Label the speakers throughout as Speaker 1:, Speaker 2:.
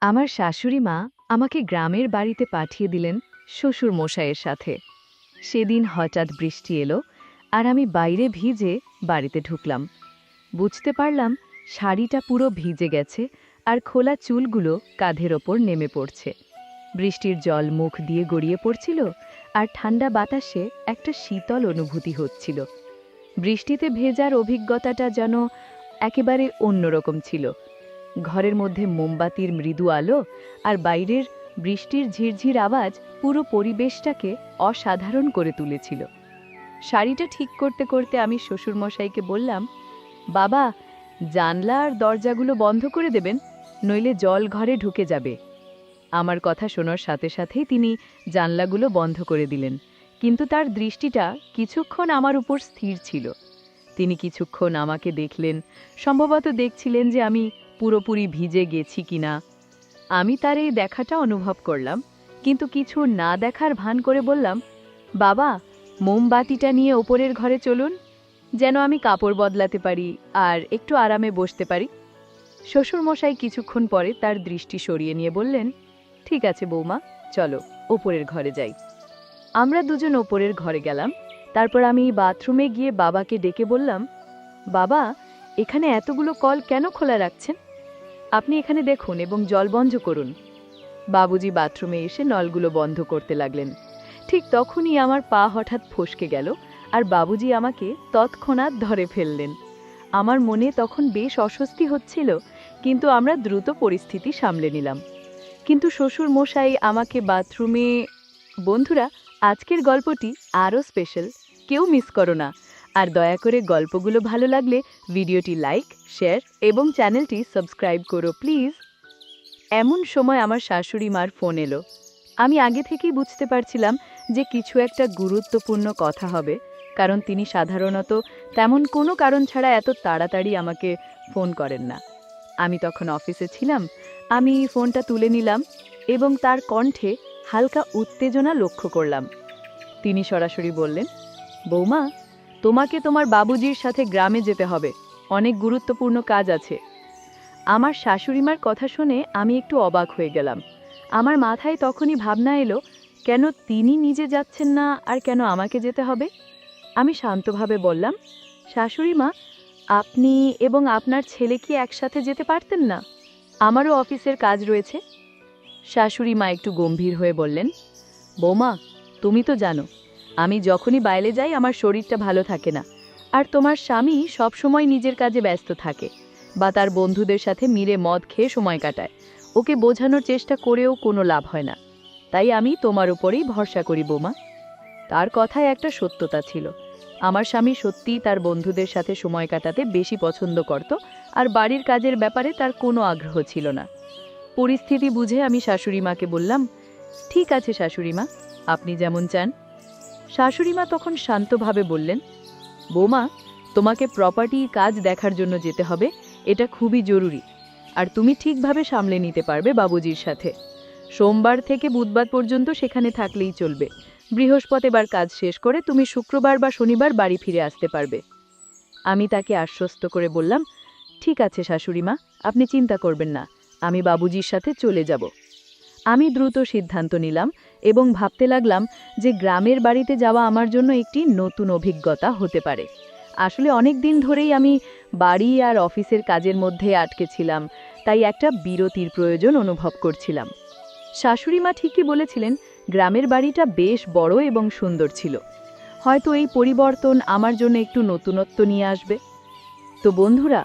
Speaker 1: আমার শাশুড়ি মা আমাকে গ্রামের বাড়িতে পাঠিয়ে দিলেন শ্বশুর মশাইয়ের সাথে। সেদিন হঠাৎ বৃষ্টি এলো, আর আমি বাইরে ভিজে বাড়িতে ঢুকলাম। বুঝতে পারলাম শাড়িটা পুরো ভিজে গেছে, আর খোলা চুলগুলো কাঁধের ওপর নেমে পড়ছে। বৃষ্টির জল মুখ দিয়ে গড়িয়ে পড়ছিল, আর ঠান্ডা বাতাসে একটা শীতল অনুভূতি হচ্ছিল। বৃষ্টিতে ভেজার অভিজ্ঞতাটা যেন একেবারে অন্যরকম ছিল। ঘরের মধ্যে মোমবাতির মৃদু আলো আর বাইরের বৃষ্টির ঝিরঝির আওয়াজ পুরো পরিবেশটাকে অসাধারণ করে তুলেছিল। শাড়িটা ঠিক করতে করতে আমি শ্বশুরমশাইকে বললাম, বাবা, জানলা আর দরজাগুলো বন্ধ করে দেবেন, নইলে জল ঘরে ঢুকে যাবে। আমার কথা শোনার সাথে সাথেই তিনি জানলাগুলো বন্ধ করে দিলেন, কিন্তু তার দৃষ্টিটা কিছুক্ষণ আমার উপর স্থির ছিল। তিনি কিছুক্ষণ আমাকে দেখলেন, সম্ভবত দেখছিলেন যে আমি পুরোপুরি ভিজে গেছি কিনা। আমি তার এই দেখাটা অনুভব করলাম, কিন্তু কিছু না দেখার ভান করে বললাম, বাবা, মোমবাতিটা নিয়ে ওপরের ঘরে চলুন, যেন আমি কাপড় বদলাতে পারি আর একটু আরামে বসতে পারি। শ্বশুরমশাই কিছুক্ষণ পরে তার দৃষ্টি সরিয়ে নিয়ে বললেন, ঠিক আছে বৌমা, চলো ওপরের ঘরে যাই। আমরা দুজন ওপরের ঘরে গেলাম। তারপর আমি বাথরুমে গিয়ে বাবাকে ডেকে বললাম, বাবা, এখানে এতগুলো কল কেন খোলা রাখছেন? আপনি এখানে দেখুন এবং জল বন্ধ করুন। বাবুজি বাথরুমে এসে নলগুলো বন্ধ করতে লাগলেন। ঠিক তখনই আমার পা হঠাৎ ফসকে গেল, আর বাবুজি আমাকে তৎক্ষণাৎ ধরে ফেললেন। আমার মনে তখন বেশ অস্বস্তি হচ্ছিল, কিন্তু আমরা দ্রুত পরিস্থিতি সামলে নিলাম। কিন্তু শ্বশুর মশাই আমাকে বাথরুমে... বন্ধুরা, আজকের গল্পটি আরও স্পেশাল, কেউ মিস করো না। আর দয়া করে গল্পগুলো ভালো লাগলে ভিডিওটি লাইক, শেয়ার এবং চ্যানেলটি সাবস্ক্রাইব করো প্লিজ। এমন সময় আমার শাশুড়ি মার ফোন এলো। আমি আগে থেকেই বুঝতে পারছিলাম যে কিছু একটা গুরুত্বপূর্ণ কথা হবে, কারণ তিনি সাধারণত তেমন কোনো কারণ ছাড়া এত তাড়াতাড়ি আমাকে ফোন করেন না। আমি তখন অফিসে ছিলাম। আমি ফোনটা তুলে নিলাম এবং তার কণ্ঠে হালকা উত্তেজনা লক্ষ্য করলাম। তিনি সরাসরি বললেন, বৌমা, তোমাকে তোমার বাবুজির সাথে গ্রামে যেতে হবে, অনেক গুরুত্বপূর্ণ কাজ আছে। আমার শাশুড়িমার কথা শুনে আমি একটু অবাক হয়ে গেলাম। আমার মাথায় তখনই ভাবনা এলো, কেন তিনি নিজে যাচ্ছেন না আর কেন আমাকে যেতে হবে? আমি শান্তভাবে বললাম, শাশুড়িমা, আপনি এবং আপনার ছেলে কি একসাথে যেতে পারতেন না? আমারও অফিসের কাজ রয়েছে। শাশুড়ি মা একটু গম্ভীর হয়ে বললেন, বৌমা, তুমি তো জানো আমি যখনই বাইরে যাই আমার শরীরটা ভালো থাকে না, আর তোমার স্বামী সবসময় নিজের কাজে ব্যস্ত থাকে বা তার বন্ধুদের সাথে মিলে মদ খেয়ে সময় কাটায়। ওকে বোঝানোর চেষ্টা করেও কোনো লাভ হয় না, তাই আমি তোমার উপরেই ভরসা করি বৌমা। তার কথায় একটা সত্যতা ছিল। আমার স্বামী সত্যিই তার বন্ধুদের সাথে সময় কাটাতে বেশি পছন্দ করত, আর বাড়ির কাজের ব্যাপারে তার কোনো আগ্রহ ছিল না। পরিস্থিতি বুঝে আমি শাশুড়িমাকে বললাম, ঠিক আছে শাশুড়িমা, আপনি যেমন চান। শাশুড়িমা তখন শান্তভাবে বললেন, বৌমা, তোমাকে প্রপার্টি কাজ দেখার জন্য যেতে হবে, এটা খুবই জরুরি, আর তুমি ঠিকভাবে সামলে নিতে পারবে বাবুজির সাথে। সোমবার থেকে বুধবার পর্যন্ত সেখানে থাকলেই চলবে। বৃহস্পতিবার কাজ শেষ করে তুমি শুক্রবার বা শনিবার বাড়ি ফিরে আসতে পারবে। আমি তাকে আশ্বস্ত করে বললাম, ঠিক আছে শাশুড়িমা, আপনি চিন্তা করবেন না, আমি বাবুজির সাথে চলে যাব। আমি দ্রুত সিদ্ধান্ত নিলাম এবং ভাবতে লাগলাম যে গ্রামের বাড়িতে যাওয়া আমার জন্য একটি নতুন অভিজ্ঞতা হতে পারে। আসলে অনেক দিন ধরেই আমি বাড়ি আর অফিসের কাজের মধ্যে আটকে ছিলাম, তাই একটা বিরতির প্রয়োজন অনুভব করছিলাম। শাশুড়িমা ঠিকই বলেছিলেন, গ্রামের বাড়িটা বেশ বড় এবং সুন্দর ছিল। হয়তো এই পরিবর্তন আমার জন্য একটু নতুনত্ব নিয়ে আসবে। তো বন্ধুরা,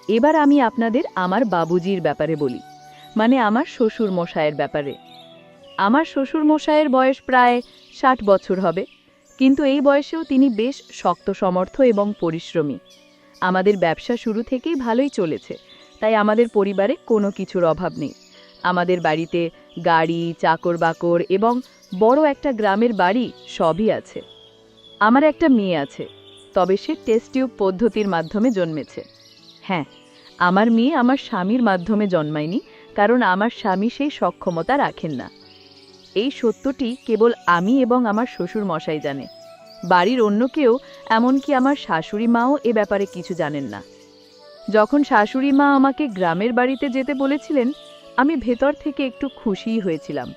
Speaker 1: এবার আমি আপনাদের আমার বাবুজির ব্যাপারে বলি, মানে আমার শ্বশুর মশাইয়ের ব্যাপারে। আমার শ্বশুর মশাইয়ের বয়স প্রায় 60 বছর হবে, কিন্তু এই বয়সেও তিনি বেশ শক্ত সমর্থ এবং পরিশ্রমী। আমাদের ব্যবসা শুরু থেকেই ভালোই চলেছে, তাই আমাদের পরিবারে কোনো কিছুর অভাব নেই। আমাদের বাড়িতে গাড়ি, চাকর বাকর এবং বড় একটা গ্রামের বাড়ি সবই আছে। আমার একটা মেয়ে আছে, তবে সে টেস্ট টিউব পদ্ধতির মাধ্যমে জন্মেছে। হ্যাঁ, আমার মেয়ে আমার স্বামীর মাধ্যমে জন্মায়নি, কারণ আমার স্বামী সেই সক্ষমতা রাখেন না। এই সত্যটি কেবল আমি এবং আমার শ্বশুর মশাই জানে। বাড়ির অন্য কেউ, এমনকি আমার শাশুড়ি মাও এ ব্যাপারে কিছু জানেন না। যখন শাশুড়ি মা আমাকে গ্রামের বাড়িতে যেতে বলেছিলেন, আমি ভেতর থেকে একটু খুশিই হয়েছিলাম।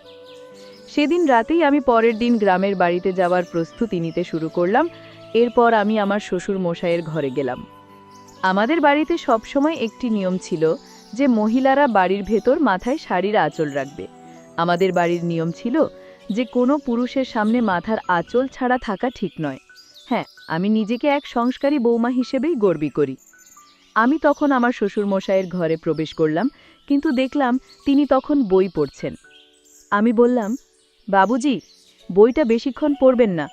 Speaker 1: সেদিন রাতেই আমি পরের দিন গ্রামের বাড়িতে যাওয়ার প্রস্তুতি নিতে শুরু করলাম। এরপর আমি আমার শ্বশুর মশাইয়ের ঘরে গেলাম। আমাদের বাড়িতে সবসময় একটি নিয়ম ছিল যে মহিলারা বাড়ির ভেতর মাথায় শাড়ির আঁচল রাখবে। আমাদের বাড়ির নিয়ম ছিল যে কোনো পুরুষের সামনে মাথার আঁচল ছাড়া থাকা ঠিক নয়। হ্যাঁ, আমি নিজেকে এক সংস্কারী বৌমা হিসেবেই গর্বী করি। আমি তখন আমার শ্বশুর মশাইয়ের ঘরে প্রবেশ করলাম, কিন্তু দেখলাম তিনি তখন বই পড়ছেন। আমি বললাম, বাবুজি, বইটা বেশিক্ষণ পড়বেন না,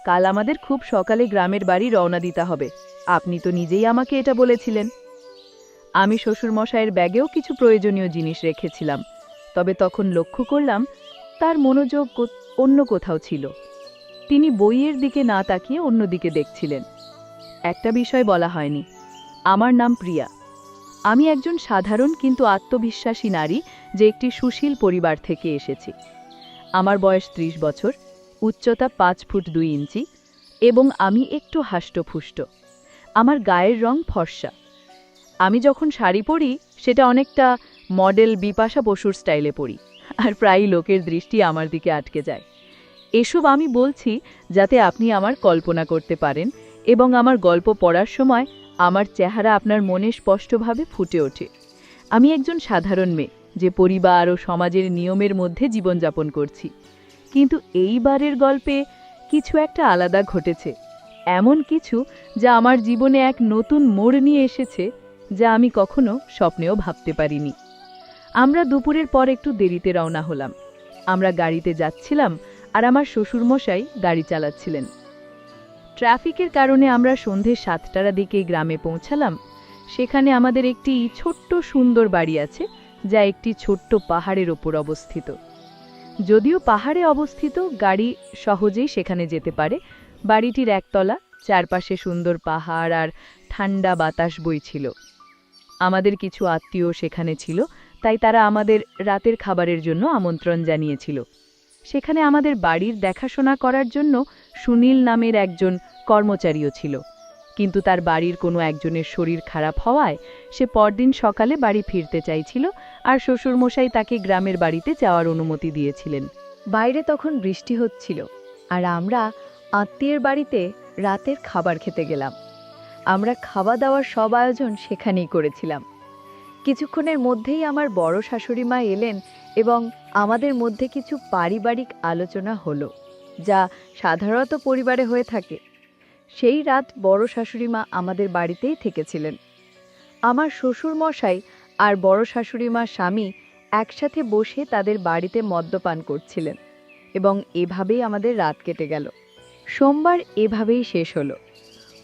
Speaker 1: কাল আমাদের খুব সকালে গ্রামের বাড়ি রওনা দিতে হবে। আপনি তো নিজেই আমাকে এটা বলেছিলেন। আমি শ্বশুরমশাইয়ের ব্যাগেও কিছু প্রয়োজনীয় জিনিস রেখেছিলাম, তবে তখন লক্ষ্য করলাম তার মনোযোগ অন্য কোথাও ছিল। তিনি বইয়ের দিকে না তাকিয়ে অন্যদিকে দেখছিলেন। একটা বিষয় বলা হয়নি, আমার নাম প্রিয়া। আমি একজন সাধারণ কিন্তু আত্মবিশ্বাসী নারী, যে একটি সুশীল পরিবার থেকে এসেছি। আমার বয়স ৩০ বছর, উচ্চতা ৫ ফুট ২ ইঞ্চি এবং আমি একটু হাষ্টপুষ্ট। আমার গায়ের রং ফর্সা। আমি যখন শাড়ি পরি সেটা অনেকটা মডেল বিপাশা বসুর স্টাইলে পরি, আর প্রায়ই লোকের দৃষ্টি আমার দিকে আটকে যায়। এসব আমি বলছি যাতে আপনি আমার কল্পনা করতে পারেন এবং আমার গল্প পড়ার সময় আমার চেহারা আপনার মনে স্পষ্টভাবে ফুটে ওঠে। আমি একজন সাধারণ মেয়ে, যে পরিবার ও সমাজের নিয়মের মধ্যে জীবনযাপন করছি। কিন্তু এইবারের গল্পে কিছু একটা আলাদা ঘটেছে, এমন কিছু যা আমার জীবনে এক নতুন মোড় নিয়ে এসেছে, যা আমি কখনো স্বপ্নেও ভাবতে পারিনি। আমরা দুপুরের পর একটু দেরিতে রওনা হলাম। আমরা গাড়িতে যাচ্ছিলাম আর আমার শ্বশুরমশাই গাড়ি চালাচ্ছিলেন। ট্রাফিকের কারণে আমরা সন্ধে ৭টার দিকে গ্রামে পৌঁছালাম। সেখানে আমাদের একটি ছোট্ট সুন্দর বাড়ি আছে, যা একটি ছোট্ট পাহাড়ের ওপর অবস্থিত। যদিও পাহাড়ে অবস্থিত, গাড়ি সহজেই সেখানে যেতে পারে। বাড়িটির একতলা, চারপাশে সুন্দর পাহাড় আর ঠান্ডা বাতাস বইছিল। আমাদের কিছু আত্মীয় সেখানে ছিল, তাই তারা আমাদের রাতের খাবারের জন্য আমন্ত্রণ জানিয়েছিল। সেখানে আমাদের বাড়ির দেখাশোনা করার জন্য সুনীল নামের একজন কর্মচারীও ছিল, কিন্তু তার বাড়ির কোনো একজনের শরীর খারাপ হওয়ায় সে পরদিন সকালে বাড়ি ফিরতে চাইছিল, আর শ্বশুরমশাই তাকে গ্রামের বাড়িতে যাওয়ার অনুমতি দিয়েছিলেন। বাইরে তখন বৃষ্টি হচ্ছিল, আর আমরা আত্মীয়ের বাড়িতে রাতের খাবার খেতে গেলাম। আমরা খাওয়া দাওয়ার সব আয়োজন সেখানেই করেছিলাম। কিছুক্ষণের মধ্যেই আমার বড় শাশুড়ি মা এলেন এবং আমাদের মধ্যে কিছু পারিবারিক আলোচনা হলো, যা সাধারণত পরিবারে হয়ে থাকে। সেই রাত বড় শাশুড়ি মা আমাদের বাড়িতেই থেকেছিলেন। আমার শ্বশুর মশাই আর বড় শাশুড়ি মার স্বামী একসাথে বসে তাদের বাড়িতে মদ্যপান করছিলেন, এবং এভাবেই আমাদের রাত কেটে গেল। সোমবার এভাবেই শেষ হলো।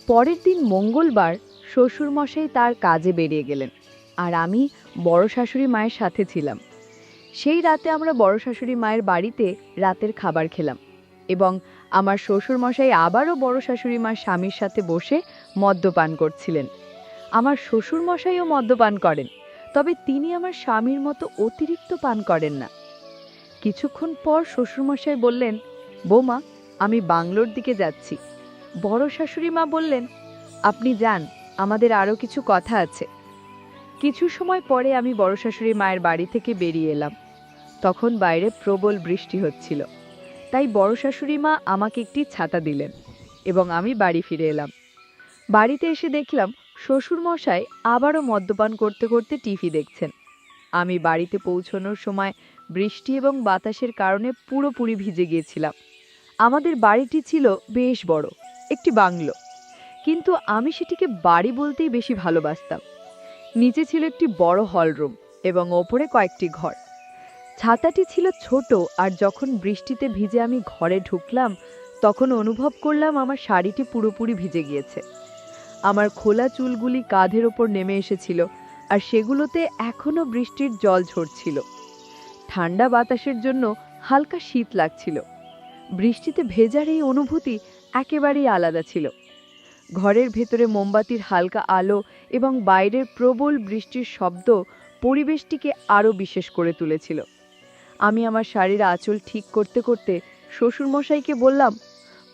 Speaker 1: পরের দিন মঙ্গলবার শ্বশুরমশাই তার কাজে বেরিয়ে গেলেন, আর আমি বড় শাশুড়ি মায়ের সাথে ছিলাম। সেই রাতে আমরা বড় শাশুড়ি মায়ের বাড়িতে রাতের খাবার খেলাম, এবং আমার শ্বশুরমশাই আবারও বড় শাশুড়ি মার স্বামীর সাথে বসে মদ্যপান করছিলেন। আমার শ্বশুরমশাইও মদ্যপান করেন, তবে তিনি আমার স্বামীর মতো অতিরিক্ত পান করেন না। কিছুক্ষণ পর শ্বশুরমশাই বললেন, বৌমা, আমি বাংলোর দিকে যাচ্ছি। বড় শাশুড়ি মা বললেন, আপনি যান, আমাদের আরও কিছু কথা আছে। কিছু সময় পরে আমি বড় শাশুড়ি মায়ের বাড়ি থেকে বেরিয়ে এলাম। তখন বাইরে প্রবল বৃষ্টি হচ্ছিল, তাই বড় শাশুড়ি মা আমাকে একটি ছাতা দিলেন এবং আমি বাড়ি ফিরে এলাম। বাড়িতে এসে দেখলাম শ্বশুরমশাই আবারও মদ্যপান করতে করতে টিভি দেখছেন। আমি বাড়িতে পৌঁছানোর সময় বৃষ্টি এবং বাতাসের কারণে পুরোপুরি ভিজে গিয়েছিলাম। আমাদের বাড়িটি ছিল বেশ বড়, একটি বাংলো, কিন্তু আমি সেটিকে বাড়ি বলতেই বেশি ভালোবাসতাম। নিচে ছিল একটি বড় হলরুম এবং ওপরে কয়েকটি ঘর। ছাতাটি ছিল ছোট, আর যখন বৃষ্টিতে ভিজে আমি ঘরে ঢুকলাম, তখন অনুভব করলাম আমার শাড়িটি পুরোপুরি ভিজে গিয়েছে। আমার খোলা চুলগুলি কাঁধের ওপর নেমে এসেছিল, আর সেগুলোতে এখনো বৃষ্টির জল ঝরছিল। ঠান্ডা বাতাসের জন্য হালকা শীত লাগছিল। বৃষ্টিতে ভেজার এই অনুভূতি একেবারেই আলাদা ছিল। ঘরের ভেতরে মোমবাতির হালকা আলো এবং বাইরের প্রবল বৃষ্টির শব্দ পরিবেশটিকে আরও বিশেষ করে তুলেছিল। আমি আমার শাড়ির আঁচল ঠিক করতে করতে শ্বশুরমশাইকে বললাম,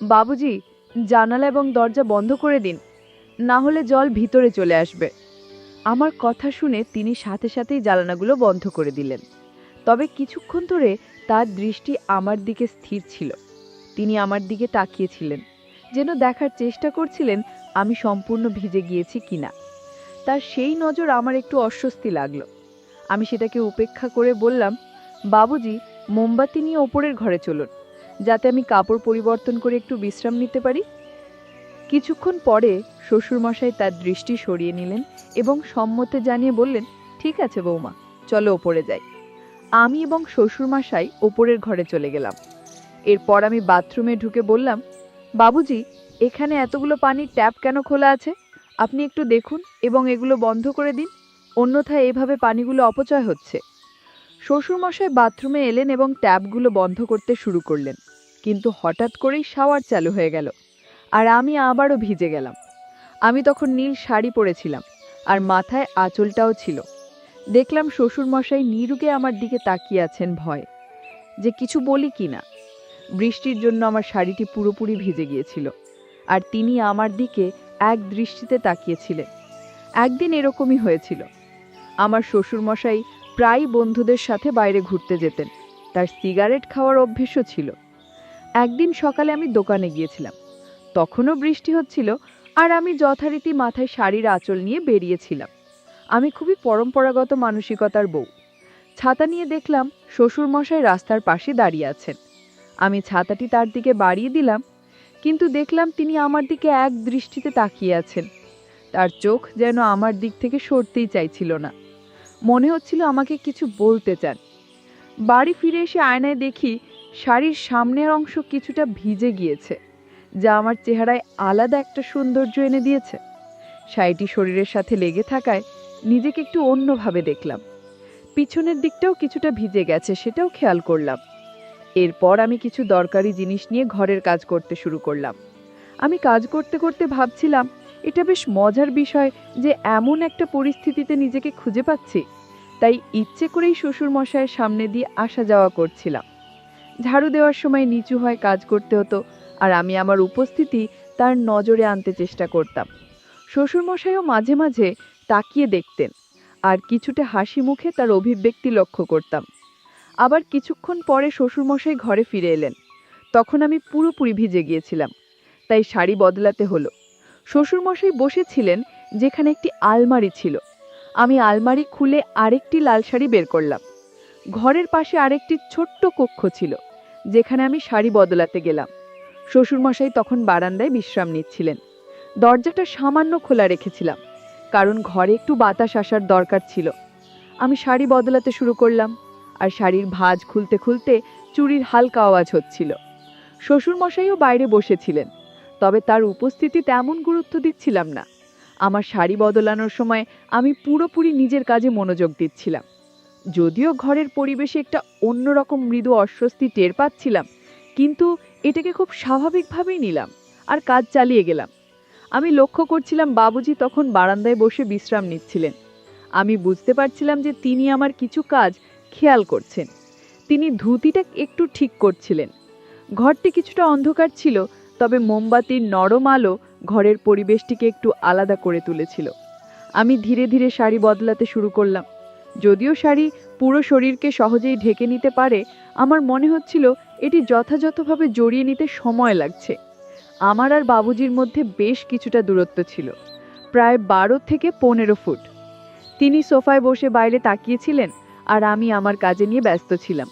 Speaker 1: বাবুজি, জানালা এবং দরজা বন্ধ করে দিন, না হলে জল ভিতরে চলে আসবে। আমার কথা শুনে তিনি সাথে সাথেই জানালাগুলো বন্ধ করে দিলেন। তবে কিছুক্ষণ ধরে তার দৃষ্টি আমার দিকে স্থির ছিল। তিনি আমার দিকে তাকিয়েছিলেন, যেন দেখার চেষ্টা করছিলেন আমি সম্পূর্ণ ভিজে গিয়েছি কিনা। তার সেই নজর আমার একটু অস্বস্তি লাগলো। আমি সেটাকে উপেক্ষা করে বললাম, বাবুজি, মোমবাতি নিয়ে ওপরের ঘরে চলুন, যাতে আমি কাপড় পরিবর্তন করে একটু বিশ্রাম নিতে পারি। কিছুক্ষণ পরে শ্বশুরমশাই তার দৃষ্টি সরিয়ে নিলেন এবং সম্মতি জানিয়ে বললেন, ঠিক আছে বৌমা, চলো ওপরে যাই। আমি এবং শ্বশুরমশাই ওপরের ঘরে চলে গেলাম। এরপর আমি বাথরুমে ঢুকে বললাম, বাবুজি, এখানে এতগুলো পানির ট্যাপ কেন খোলা আছে? আপনি একটু দেখুন এবং এগুলো বন্ধ করে দিন, অন্যথায় এভাবে পানিগুলো অপচয় হচ্ছে। শ্বশুরমশাই বাথরুমে এলেন এবং ট্যাপগুলো বন্ধ করতে শুরু করলেন, কিন্তু হঠাৎ করেই শাওয়ার চালু হয়ে গেল আর আমি আবারও ভিজে গেলাম। আমি তখন নীল শাড়ি পরেছিলাম আর মাথায় আঁচলটাও ছিল। দেখলাম শ্বশুরমশাই নিরুকে আমার দিকে তাকিয়ে আছেন, ভয় যে কিছু বলি কিনা। বৃষ্টির জন্য আমার শাড়িটি পুরোপুরি ভিজে গিয়েছিল আর তিনি আমার দিকে এক দৃষ্টিতে তাকিয়েছিলেন। একদিন এরকমই হয়েছিল। আমার শ্বশুরমশাই প্রায় বন্ধুদের সাথে বাইরে ঘুরতে যেতেন। তার সিগারেট খাওয়ার অভ্যেসও ছিল। একদিন সকালে আমি দোকানে গিয়েছিলাম, তখনও বৃষ্টি হচ্ছিল আর আমি যথারীতি মাথায় শাড়ির আঁচল নিয়ে বেরিয়েছিলাম। আমি খুবই পরম্পরাগত মানসিকতার বউ। ছাতা নিয়ে দেখলাম শ্বশুরমশাই রাস্তার পাশে দাঁড়িয়ে আছেন। আমি ছাতাটি তার দিকে বাড়িয়ে দিলাম, কিন্তু দেখলাম তিনি আমার দিকে এক দৃষ্টিতে তাকিয়ে আছেন। তার চোখ যেন আমার দিক থেকে সরতেই চাইছিল না। মনে হচ্ছিল আমাকে কিছু বলতে চান। বাড়ি ফিরে এসে আয়নায় দেখি শাড়ির সামনের অংশ কিছুটা ভিজে গিয়েছে, যা আমার চেহারায় আলাদা একটা সৌন্দর্য এনে দিয়েছে। শাড়িটি শরীরের সাথে লেগে থাকায় নিজেকে একটু অন্যভাবে দেখলাম। পিছনের দিকটাও কিছুটা ভিজে গেছে, সেটাও খেয়াল করলাম। এরপর আমি কিছু দরকারি জিনিস নিয়ে ঘরের কাজ করতে শুরু করলাম। আমি কাজ করতে করতে ভাবছিলাম, এটা বেশ মজার বিষয় যে এমন একটা পরিস্থিতিতে নিজেকে খুঁজে পাচ্ছি। তাই ইচ্ছে করেই শ্বশুরমশাইয়ের সামনে দিয়ে আসা যাওয়া করছিলাম। ঝাড়ু দেওয়ার সময় নিচু হয়ে কাজ করতে হতো আর আমি আমার উপস্থিতি তার নজরে আনতে চেষ্টা করতাম। শ্বশুরমশাইও মাঝে মাঝে তাকিয়ে দেখতেন আর কিছুটা হাসি মুখে তার অভিব্যক্তি লক্ষ্য করতাম। আবার কিছুক্ষণ পরে শ্বশুরমশাই ঘরে ফিরে এলেন। তখন আমি পুরোপুরি ভিজে গিয়েছিলাম, তাই শাড়ি বদলাতে হলো। শ্বশুরমশাই বসেছিলেন যেখানে একটি আলমারি ছিল। আমি আলমারি খুলে আরেকটি লাল শাড়ি বের করলাম। ঘরের পাশে আরেকটি ছোট্ট কক্ষ ছিল, যেখানে আমি শাড়ি বদলাতে গেলাম। শ্বশুরমশাই তখন বারান্দায় বিশ্রাম নিচ্ছিলেন। দরজাটা সামান্য খোলা রেখেছিলাম, কারণ ঘরে একটু বাতাস আসার দরকার ছিল। আমি শাড়ি বদলাতে শুরু করলাম আর শাড়ির ভাঁজ খুলতে খুলতে চুড়ির হালকা আওয়াজ হচ্ছিল। শ্বশুরমশাইও বাইরে বসেছিলেন, তবে তার উপস্থিতি তেমন গুরুত্ব দিচ্ছিলাম না। আমার শাড়ি বদলানোর সময় আমি পুরোপুরি নিজের কাজে মনোযোগ দিচ্ছিলাম। যদিও ঘরের পরিবেশে একটা অন্যরকম মৃদু অস্বস্তি টের পাচ্ছিলাম, কিন্তু এটাকে খুব স্বাভাবিকভাবেই নিলাম আর কাজ চালিয়ে গেলাম। আমি লক্ষ্য করছিলাম বাবুজি তখন বারান্দায় বসে বিশ্রাম নিচ্ছিলেন। আমি বুঝতে পারছিলাম যে তিনি আমার কিছু কাজ খেয়াল করছেন। তিনি ধুতিটা একটু ঠিক করছিলেন। ঘরটি কিছুটা অন্ধকার ছিল, তবে মোমবাতির নরম আলো ঘরের পরিবেশটিকে একটু আলাদা করে তুলেছিল। আমি ধীরে ধীরে শাড়ি বদলাতে শুরু করলাম। যদিও শাড়ি পুরো শরীরকে সহজেই ঢেকে নিতে পারে, আমার মনে হচ্ছিল এটি যথাযথভাবে জড়িয়ে নিতে সময় লাগছে। আমার আর বাবুজির মধ্যে বেশ কিছুটা দূরত্ব ছিল, প্রায় 12 থেকে 15 ফুট। তিনি সোফায় বসে বাইরে তাকিয়েছিলেন আর আমি আমার কাজে নিয়ে ব্যস্ত ছিলাম।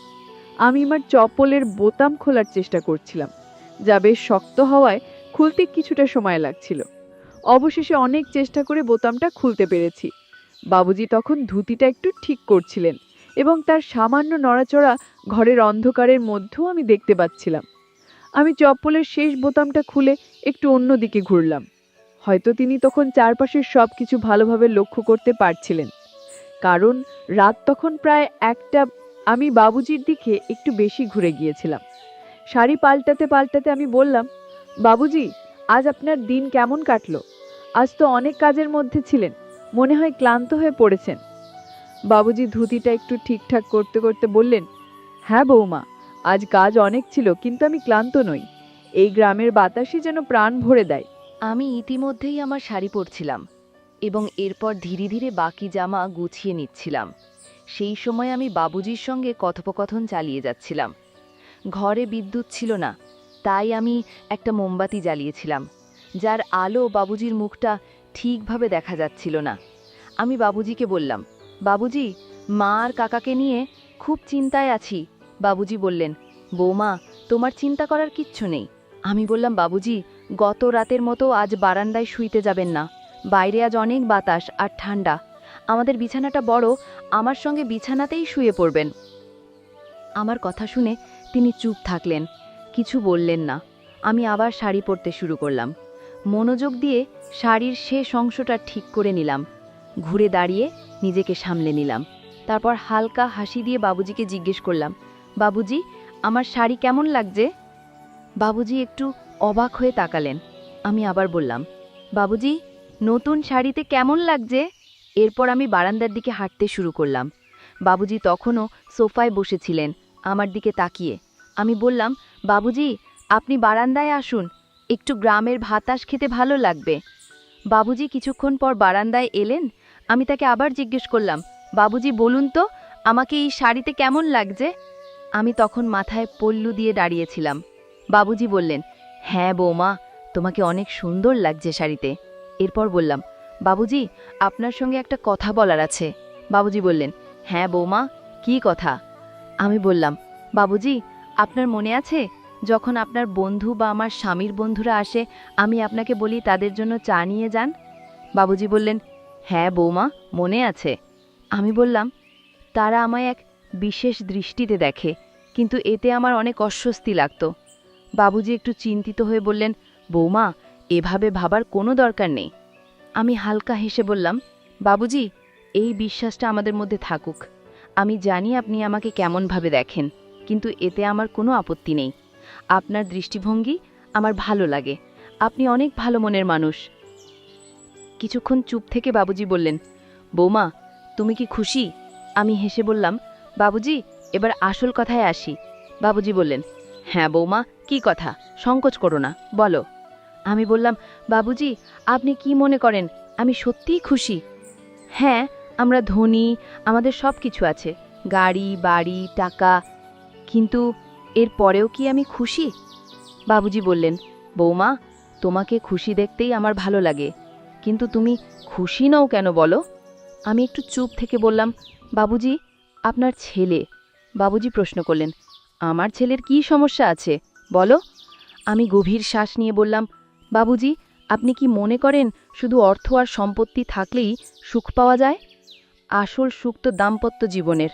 Speaker 1: আমি আমার চপ্পলের বোতাম খোলার চেষ্টা করছিলাম, যা বেশ শক্ত হওয়ায় খুলতে কিছুটা সময় লাগছিল। অবশেষে অনেক চেষ্টা করে বোতামটা খুলতে পেরেছি। বাবুজি তখন ধুতিটা একটু ঠিক করছিলেন এবং তার সামান্য নড়াচড়া ঘরের অন্ধকারের মধ্যেও আমি দেখতে পাচ্ছিলাম। আমি চপ্পলের শেষ বোতামটা খুলে একটু অন্যদিকে ঘুরলাম। হয়তো তিনি তখন চারপাশের সব কিছু ভালোভাবে লক্ষ্য করতে পারছিলেন, কারণ রাত তখন প্রায় 1টা। আমি বাবুজির দিকে একটু বেশি ঘুরে গিয়েছিলাম। শাড়ি পাল্টাতে পাল্টাতে আমি বললাম, বাবুজি, আজ আপনার দিন কেমন কাটলো? আজ তো অনেক কাজের মধ্যে ছিলেন, মনে হয় ক্লান্ত হয়ে পড়েছেন। বাবুজি ধুতিটা একটু ঠিকঠাক করতে করতে বললেন, হ্যাঁ বৌমা, আজ কাজ অনেক ছিল, কিন্তু আমি ক্লান্ত নই। এই গ্রামের বাতাসই যেন প্রাণ ভরে দেয়। আমি ইতিমধ্যেই আমার শাড়ি পরছিলাম। এবং এরপর ধীরে ধীরে বাকি জামা গুছিয়ে নিচ্ছিলাম। সেই সময় আমি বাবুজির সঙ্গে কথোপকথন চালিয়ে যাচ্ছিলাম। ঘরে বিদ্যুৎ ছিল না, তাই আমি একটা মোমবাতি জ্বালিয়েছিলাম, যার আলো বাবুজির মুখটা ঠিকভাবে দেখা যাচ্ছিল না। আমি বাবুজিকে বললাম, বাবুজি, মা আর কাকাকে নিয়ে খুব চিন্তায় আছি। বাবুজি বললেন, বৌমা, তোমার চিন্তা করার কিচ্ছু নেই। আমি বললাম, বাবুজি, গত রাতের মতো আজ বারান্দায় শুইতে যাবেন না। বাইরে আজ অনেক বাতাস আর ঠান্ডা। আমাদের বিছানাটা বড়, আমার সঙ্গে বিছানাতেই শুয়ে পড়বেন। আমার কথা শুনে তিনি চুপ থাকলেন, কিছু বললেন না। আমি আবার শাড়ি পরতে শুরু করলাম। মনোযোগ দিয়ে শাড়ির শেষ অংশটা ঠিক করে নিলাম। ঘুরে দাঁড়িয়ে নিজেকে সামলে নিলাম। তারপর হালকা হাসি দিয়ে বাবুজিকে জিজ্ঞেস করলাম, বাবুজি, আমার শাড়ি কেমন লাগছে? বাবুজি একটু অবাক হয়ে তাকালেন। আমি আবার বললাম, বাবুজি, নতুন শাড়িতে কেমন লাগছে? এরপর আমি বারান্দার দিকে হাঁটতে শুরু করলাম। বাবুজি তখনও সোফায় বসেছিলেন, আমার দিকে তাকিয়ে। আমি বললাম, বাবুজি, আপনি বারান্দায় আসুন, একটু গ্রামের বাতাস খেতে ভালো লাগবে। বাবুজি কিছুক্ষণ পর বারান্দায় এলেন। আমি তাকে আবার জিজ্ঞেস করলাম, বাবুজি, বলুন তো, আমাকে এই শাড়িতে কেমন লাগছে? আমি তখন মাথায় পল্লু দিয়ে দাঁড়িয়েছিলাম। বাবুজি বললেন, হ্যাঁ বৌমা, তোমাকে অনেক সুন্দর লাগছে শাড়িতে। এরপর বললাম, বাবুজি, আপনার সঙ্গে একটা কথা বলার আছে। বাবুজি বললেন, হ্যাঁ বৌমা, কী কথা? আমি বললাম, বাবুজি, আপনার মনে আছে যখন আপনার বন্ধু বা আমার স্বামীর বন্ধুরা আসে, আমি আপনাকে বলি তাদের জন্য চা নিয়ে যান? বাবুজি বললেন, হ্যাঁ বৌমা, মনে আছে। আমি বললাম, তারা আমায় এক বিশেষ দৃষ্টিতে দেখে, কিন্তু এতে আমার অনেক অস্বস্তি লাগতো। বাবুজি একটু চিন্তিত হয়ে বললেন, বৌমা, এভাবে ভাবার কোনো দরকার নেই। আমি হালকা হেসে বললাম, বাবুজি, এই বিশ্বাসটা আমাদের মধ্যে থাকুক। আমি জানি আপনি আমাকে কেমনভাবে দেখেন, কিন্তু এতে আমার কোনো আপত্তি নেই। আপনার দৃষ্টিভঙ্গি আমার ভালো লাগে। আপনি অনেক ভালো মনের মানুষ। কিছুক্ষণ চুপ থেকে বাবুজি বললেন, বৌমা, তুমি কি খুশি? আমি হেসে বললাম, বাবুজি, এবার আসল কথায় আসি। বাবুজি বললেন, হ্যাঁ বৌমা, কি কথা? সংকোচ করো না, বলো। আমি বললাম, বাবুজি, আপনি কি মনে করেন আমি সত্যিই খুশি? হ্যাঁ, আমরা ধনী, আমাদের সব কিছু আছে, গাড়ি, বাড়ি, টাকা, কিন্তু এর পরেও কি আমি খুশি? বাবুজি বললেন, বৌমা, তোমাকে খুশি দেখতেই আমার ভালো লাগে, কিন্তু তুমি খুশি নও কেন বলো? আমি একটু চুপ থেকে বললাম, বাবুজি, আপনার ছেলে। বাবুজি প্রশ্ন করলেন, আমার ছেলের কি সমস্যা আছে বলো? আমি গভীর শ্বাস নিয়ে বললাম, বাবুজি, আপনি কি মনে করেন শুধু অর্থ আর সম্পত্তি থাকলেই সুখ পাওয়া যায়? আসল সুখ তো দাম্পত্য জীবনের।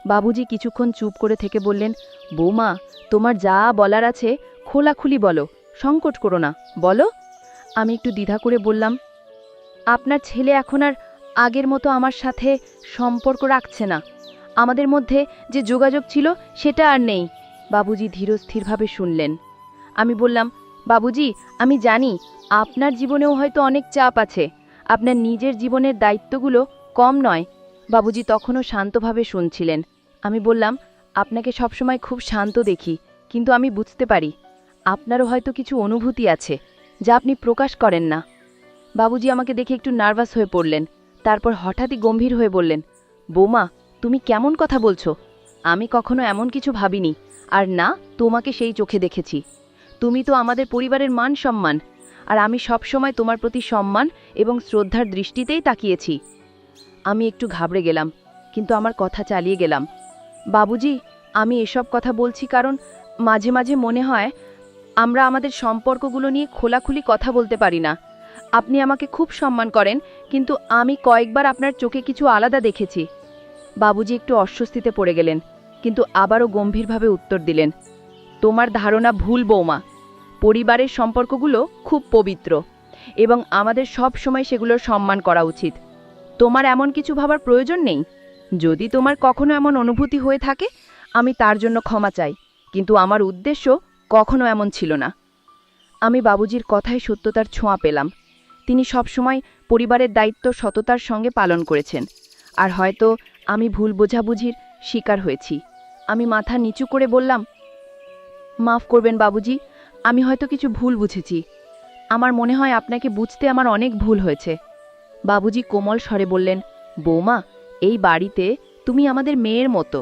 Speaker 1: বাবুজি কিছুক্ষণ চুপ করে থেকে বললেন, বৌমা, তোমার যা বলার আছে খোলাখুলি বলো, সংকোচ করো না, বলো। আমি একটু দ্বিধা করে বললাম, আপনার ছেলে এখন আর আগের মতো আমার সাথে সম্পর্ক রাখছে না। আমাদের মধ্যে যে যোগাযোগ ছিল সেটা আর নেই। বাবুজি ধীরস্থিরভাবে শুনলেন। আমি বললাম, বাবুজি, আমি জানি আপনার জীবনেও হয়তো অনেক চাপ আছে, আপনার নিজের জীবনের দায়িত্বগুলো কম নয়। বাবুজি তখনও শান্তভাবে শুনছিলেন। আমি বললাম, আপনাকে সবসময় খুব শান্ত দেখি, কিন্তু আমি বুঝতে পারি আপনারও হয়তো কিছু অনুভূতি আছে যা আপনি প্রকাশ করেন না। বাবুজি আমাকে দেখে একটু নার্ভাস হয়ে পড়লেন। তারপর হঠাৎই গম্ভীর হয়ে বললেন, বৌমা, তুমি কেমন কথা বলছো? আমি কখনো এমন কিছু ভাবিনি, আর না তোমাকে সেই চোখে দেখেছি। তুমি তো আমাদের পরিবারের মান সম্মান, আর আমি সবসময় তোমার প্রতি সম্মান এবং শ্রদ্ধার দৃষ্টিতেই তাকিয়েছি। আমি একটু ঘাবড়ে গেলাম, কিন্তু আমার কথা চালিয়ে গেলাম। বাবুজি, আমি এসব কথা বলছি কারণ মাঝে মাঝে মনে হয় আমরা আমাদের সম্পর্কগুলো নিয়ে খোলাখুলি কথা বলতে পারি না। আপনি আমাকে খুব সম্মান করেন, কিন্তু আমি কয়েকবার আপনার চোখে কিছু আলাদা দেখেছি। বাবুজি একটু অস্বস্তিতে পড়ে গেলেন, কিন্তু আবারও গম্ভীরভাবে উত্তর দিলেন, তোমার ধারণা ভুল বৌমা। পরিবারের সম্পর্কগুলো খুব পবিত্র এবং আমাদের সব সময় সেগুলোর সম্মান করা উচিত। তোমার এমন কিছু ভাবার প্রয়োজন নেই। যদি তোমার কখনো এমন অনুভূতি হয়ে থাকে, আমি তার জন্য ক্ষমা চাই, কিন্তু আমার উদ্দেশ্য কখনো এমন ছিল না। আমি বাবুজির কথায় সত্যতার ছোঁয়া পেলাম। তিনি সবসময় পরিবারের দায়িত্ব সততার সঙ্গে পালন করেছেন, আর হয়তো আমি ভুল বোঝাবুঝির শিকার হয়েছি। আমি মাথা নিচু করে বললাম, মাফ করবেন বাবুজি, আমি হয়তো কিছু ভুল বুঝেছি। আমার মনে হয় আপনাকে বুঝতে আমার অনেক ভুল হয়েছে।
Speaker 2: বাবুজি কোমল স্বরে বললেন, বৌমা, এই বাড়িতে তুমি আমাদের মেয়ের মতো।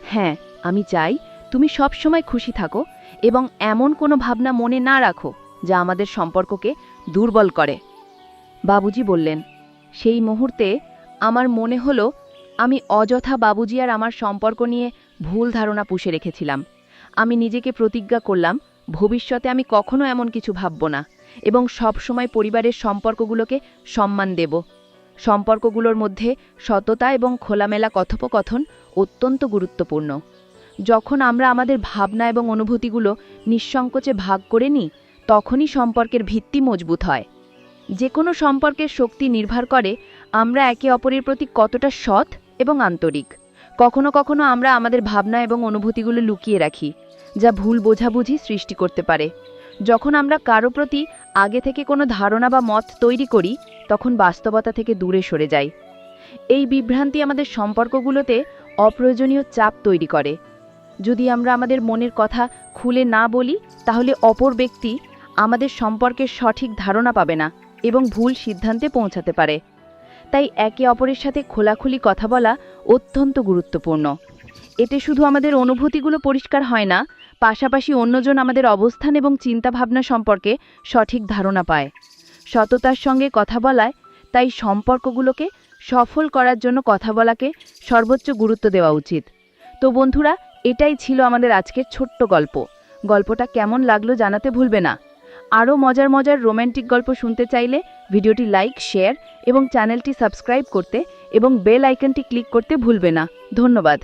Speaker 2: হ্যাঁ, আমি চাই তুমি সব সময় খুশি থাকো এবং এমন কোনো ভাবনা মনে না রাখো যা আমাদের সম্পর্ককে দুর্বল করে। বাবুজি বললেন, সেই মুহূর্তে আমার মনে হলো আমি অযথা বাবুজি আর আমার সম্পর্ক নিয়ে ভুল ধারণা পুষে রেখেছিলাম। আমি নিজেকে প্রতিজ্ঞা করলাম ভবিষ্যতে আমি কখনো এমন কিছু ভাবব না এবং সব সময় পরিবারের সম্পর্কগুলোকে সম্মান দেব। সম্পর্কগুলোর মধ্যে সততা এবং খোলামেলা কথোপকথন অত্যন্ত গুরুত্বপূর্ণ। যখন আমরা আমাদের ভাবনা এবং অনুভূতিগুলো নিঃসংকোচে ভাগ করে নিই, তখনই সম্পর্কের ভিত্তি মজবুত হয়। যে কোনো সম্পর্কের শক্তি নির্ভর করে আমরা একে অপরের প্রতি কতটা সৎ এবং আন্তরিক। কখনো কখনো আমরা আমাদের ভাবনা এবং অনুভূতিগুলো লুকিয়ে রাখি, যা ভুল বোঝাবুঝি সৃষ্টি করতে পারে। যখন আমরা কারো প্রতি আগে থেকে কোনো ধারণা বা মত তৈরি করি, তখন বাস্তবতা থেকে দূরে সরে যাই। এই বিভ্রান্তি আমাদের সম্পর্কগুলোতে অপ্রয়োজনীয় চাপ তৈরি করে। যদি আমরা আমাদের মনের কথা খুলে না বলি, তাহলে অপর ব্যক্তি আমাদের সম্পর্কের সঠিক ধারণা পাবে না এবং ভুল সিদ্ধান্তে পৌঁছাতে পারে। তাই একে অপরের সাথে খোলাখুলি কথা বলা অত্যন্ত গুরুত্বপূর্ণ। এতে শুধু আমাদের অনুভূতিগুলো পরিষ্কার হয় না, পাশাপাশি অন্যজন আমাদের অবস্থান এবং চিন্তাভাবনা সম্পর্কে সঠিক ধারণা পায়। সততার সঙ্গে কথা বলায় তাই সম্পর্কগুলোকে সফল করার জন্য কথা বলাকে সর্বোচ্চ গুরুত্ব দেওয়া উচিত। তো বন্ধুরা, এটাই ছিল আমাদের আজকের ছোট্ট গল্প। গল্পটা কেমন লাগলো জানাতে ভুলবে না। আরও মজার মজার রোম্যান্টিক গল্প শুনতে চাইলে ভিডিওটি লাইক, শেয়ার এবং চ্যানেলটি সাবস্ক্রাইব করতে এবং বেল আইকনটি ক্লিক করতে ভুলবে না। ধন্যবাদ।